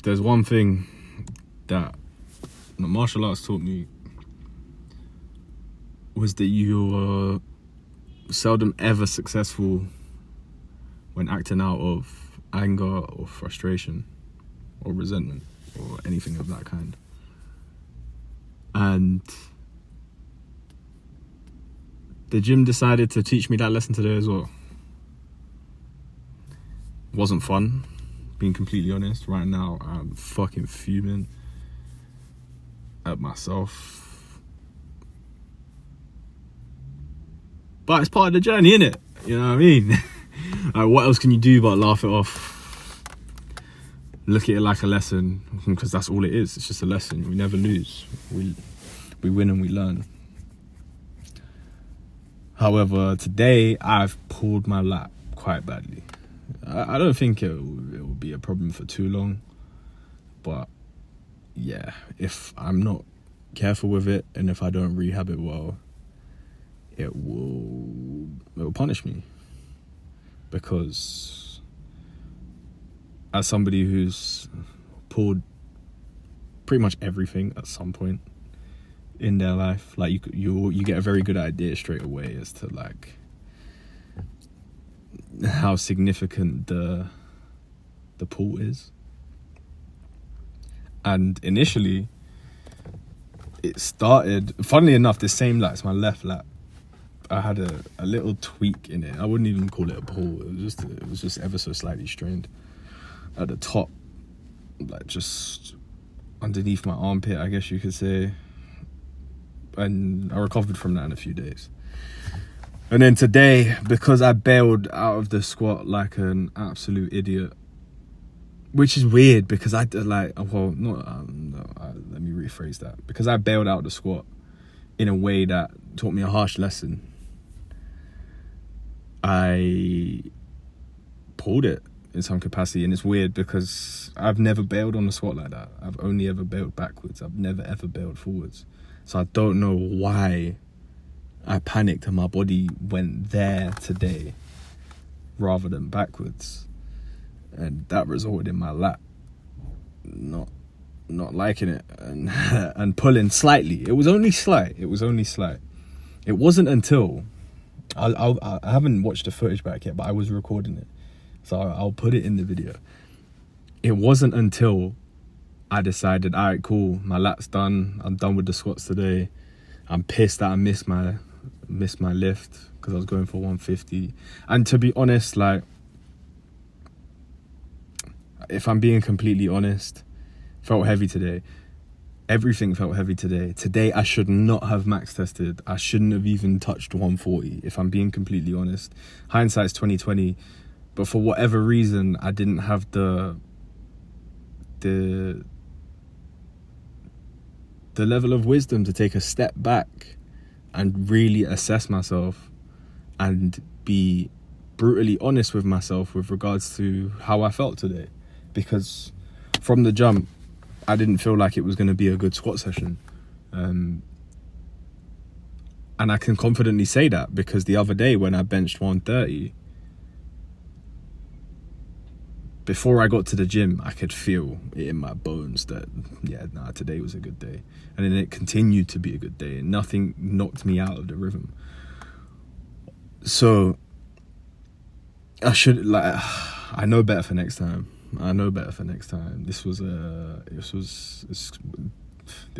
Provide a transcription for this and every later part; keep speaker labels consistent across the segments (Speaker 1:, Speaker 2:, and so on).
Speaker 1: there's one thing that martial arts taught me, was that you're seldom ever successful when acting out of anger or frustration or resentment or anything of that kind. And the gym decided to teach me that lesson today as well. Wasn't fun, being completely honest. Right now I'm fucking fuming at myself, but it's part of the journey, innit? You know what I mean? Like, what else can you do but laugh it off, look at it like a lesson, because that's all it is. It's just a lesson. We never lose, we win and we learn. However, today I've pulled my lat quite badly. I don't think it will be a problem for too long, but yeah, if I'm not careful with it and if I don't rehab it well, it will punish me. Because as somebody who's pulled pretty much everything at some point in their life, like you get a very good idea straight away as to like how significant the pull is. And initially it started, funnily enough, the same lat, it's my left lat. I had a little tweak in it. I wouldn't even call it a pull. It was just ever so slightly strained at the top, like just underneath my armpit, I guess you could say. And I recovered from that in a few days. And then today, because I bailed out of the squat like an absolute idiot, which is weird because I did let me rephrase that. Because I bailed out the squat in a way that taught me a harsh lesson, I pulled it in some capacity. And it's weird because I've never bailed on the squat like that. I've only ever bailed backwards. I've never ever bailed forwards. So I don't know why I panicked and my body went there today rather than backwards. And that resulted in my lat not liking it and pulling slightly. It was only slight. It wasn't until I haven't watched the footage back yet, but I was recording it, so I'll put it in the video. It wasn't until I decided, all right, cool, my lat's done. I'm done with the squats today. I'm pissed that I missed my lift because I was going for 150. And to be honest, like, if I'm being completely honest, felt heavy today. Everything felt heavy today. Today I should not have max tested. I shouldn't have even touched 140, if I'm being completely honest. Hindsight's 2020, but for whatever reason I didn't have the level of wisdom to take a step back and really assess myself and be brutally honest with myself with regards to how I felt today. Because from the jump, I didn't feel like it was going to be a good squat session. And I can confidently say that because the other day when I benched 130, before I got to the gym, I could feel it in my bones that, today was a good day. And then it continued to be a good day and nothing knocked me out of the rhythm. So I know better for next time. This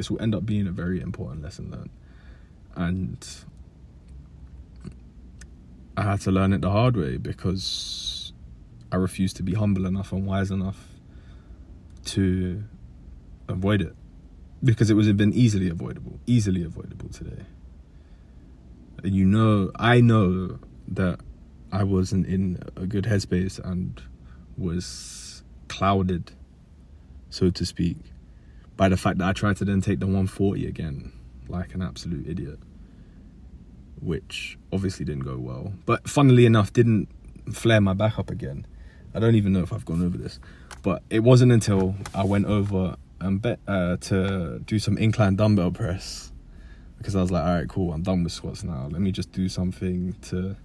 Speaker 1: will end up being a very important lesson learned. And I had to learn it the hard way because I refused to be humble enough and wise enough to avoid it, because it would have been easily avoidable today. And I know that I wasn't in a good headspace and was clouded, so to speak, by the fact that I tried to then take the 140 again like an absolute idiot, which obviously didn't go well, but funnily enough didn't flare my back up again. I don't even know if I've gone over this, but it wasn't until I went over and to do some incline dumbbell press, because I was like, all right, cool, I'm done with squats now. Let me just do something to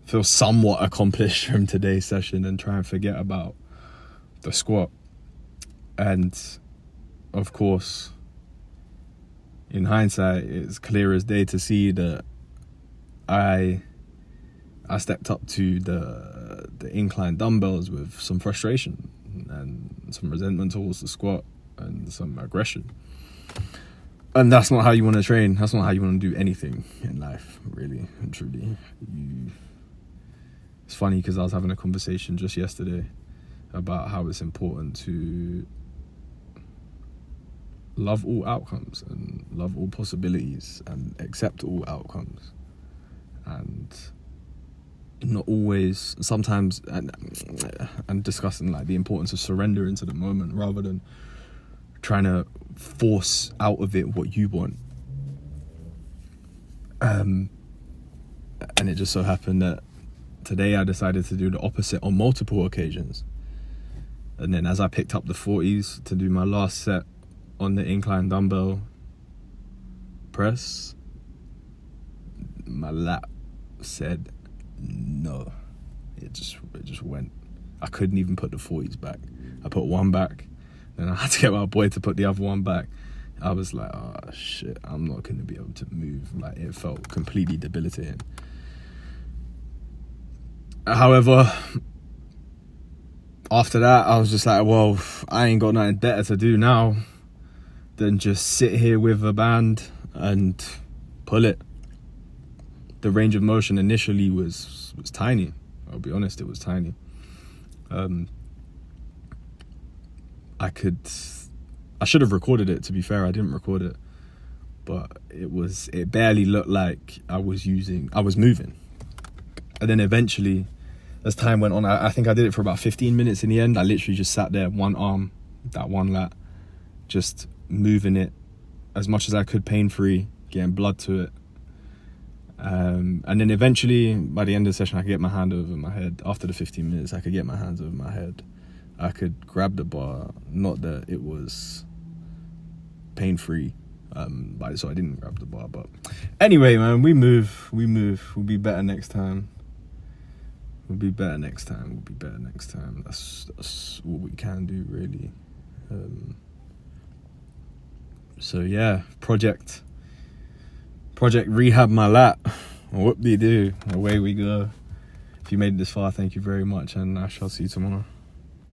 Speaker 1: feel somewhat accomplished from today's session and try and forget about the squat. And of course, in hindsight, it's clear as day to see that I stepped up to the incline dumbbells with some frustration and some resentment towards the squat and some aggression. And that's not how you want to train. That's not how you want to do anything in life, really and truly. It's funny because I was having a conversation just yesterday about how it's important to love all outcomes and love all possibilities and accept all outcomes, and not always, sometimes, and discussing like the importance of surrender into the moment rather than trying to force out of it what you want. And it just so happened that today I decided to do the opposite on multiple occasions. And then as I picked up the 40s to do my last set on the incline dumbbell press, my lat said no. It just went. I couldn't even put the 40s back. I put one back, then I had to get my boy to put the other one back. I was like, oh shit, I'm not going to be able to move. Like, it felt completely debilitating. However, after that, I was just like, well, I ain't got nothing better to do now than just sit here with a band and pull it. The range of motion initially was tiny. I'll be honest, it was tiny. I should have recorded it, to be fair. I didn't record it, but it barely looked like I was moving. And then eventually, as time went on, I think I did it for about 15 minutes in the end. I literally just sat there, one arm, that one lat, just moving it as much as I could, pain-free, getting blood to it. And then eventually, by the end of the session, I could get my hand over my head. After the 15 minutes, I could get my hands over my head. I could grab the bar. Not that it was pain-free, so I didn't grab the bar. But anyway, man, we move. We'll be better next time. That's what we can do, really. So yeah, project rehab my lat. Whoop-de-doo, away we go. If you made it this far, thank you very much, and I shall see you tomorrow.